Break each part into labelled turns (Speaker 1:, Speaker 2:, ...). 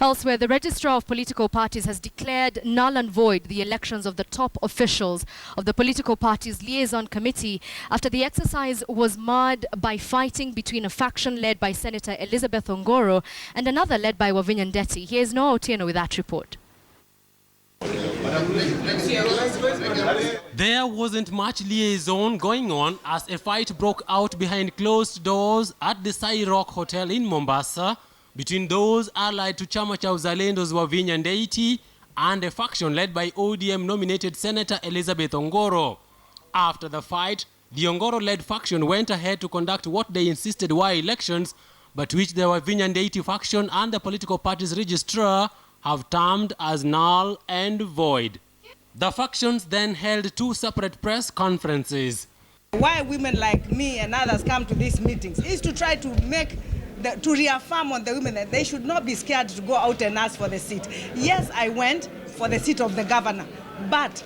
Speaker 1: Elsewhere, the registrar of political parties has declared null and void the elections of the top officials of the political parties' liaison committee after the exercise was marred by fighting between a faction led by Senator Elizabeth Ongoro and another led by Wavinya Ndeti. Here's Noah Otieno with that report.
Speaker 2: There wasn't much liaison going on as a fight broke out behind closed doors at the Sai Rock Hotel in Mombasa between those allied to Chama cha Uzalendo's Wavinya Ndeti and a faction led by ODM-nominated Senator Elizabeth Ongoro. After the fight, the Ongoro-led faction went ahead to conduct what they insisted were elections, but which the Wavinya Ndeti faction and the political party's registrar have termed as null and void. The factions then held two separate press conferences.
Speaker 3: Why women like me and others come to these meetings is to try to to reaffirm on the women that they should not be scared to go out and ask for the seat. Yes, I went for the seat of the governor, but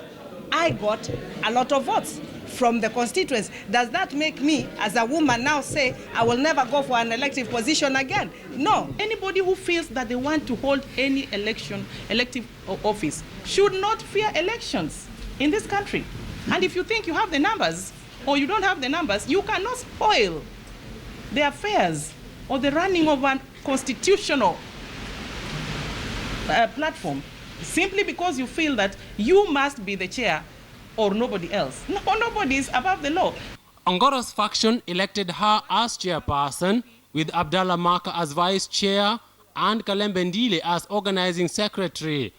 Speaker 3: I got a lot of votes from the constituents. Does that make me, as a woman, now say I will never go for an elective position again? No.
Speaker 4: Anybody who feels that they want to hold any elective office should not fear elections in this country. And if you think you have the numbers or you don't have the numbers, you cannot spoil the affairs or the running of a constitutional platform simply because you feel that you must be the chair or nobody else. No, nobody is above the law.
Speaker 2: Ongoro's faction elected her as chairperson, with Abdallah Maka as vice chair and Kalembe Ndile as organizing secretary.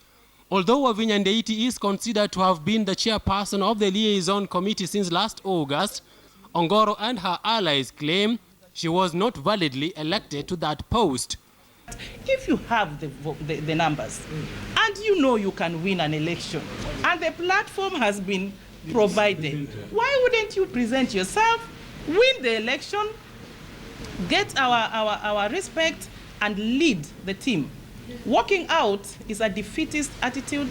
Speaker 2: Although Wavinya Ndeti is considered to have been the chairperson of the liaison committee since last August, Ongoro and her allies claim she was not validly elected to that post.
Speaker 4: If you have the numbers and you know you can win an election and the platform has been provided, why wouldn't you present yourself, win the election, get our respect and lead the team? Walking out is a defeatist attitude.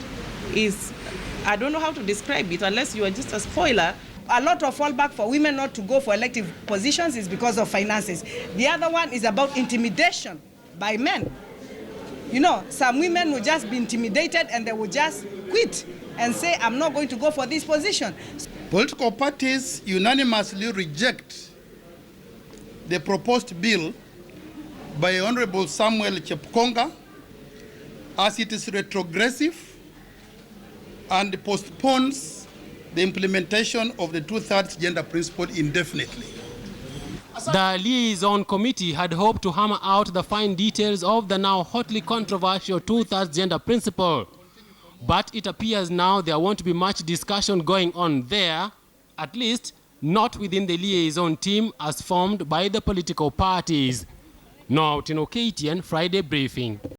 Speaker 4: I don't know how to describe it unless you are just a spoiler.
Speaker 3: A lot of fallback for women not to go for elective positions is because of finances. The other one is about intimidation by men. You know, some women will just be intimidated and they will just quit and say, I'm not going to go for this position.
Speaker 5: Political parties unanimously reject the proposed bill by Honorable Samuel Chepkonga as it is retrogressive and postpones the implementation of the 2/3 gender principle indefinitely.
Speaker 2: The liaison committee had hoped to hammer out the fine details of the now hotly controversial 2/3 gender principle. But it appears now there won't be much discussion going on there, at least not within the liaison team as formed by the political parties. Now, KTN Friday Briefing.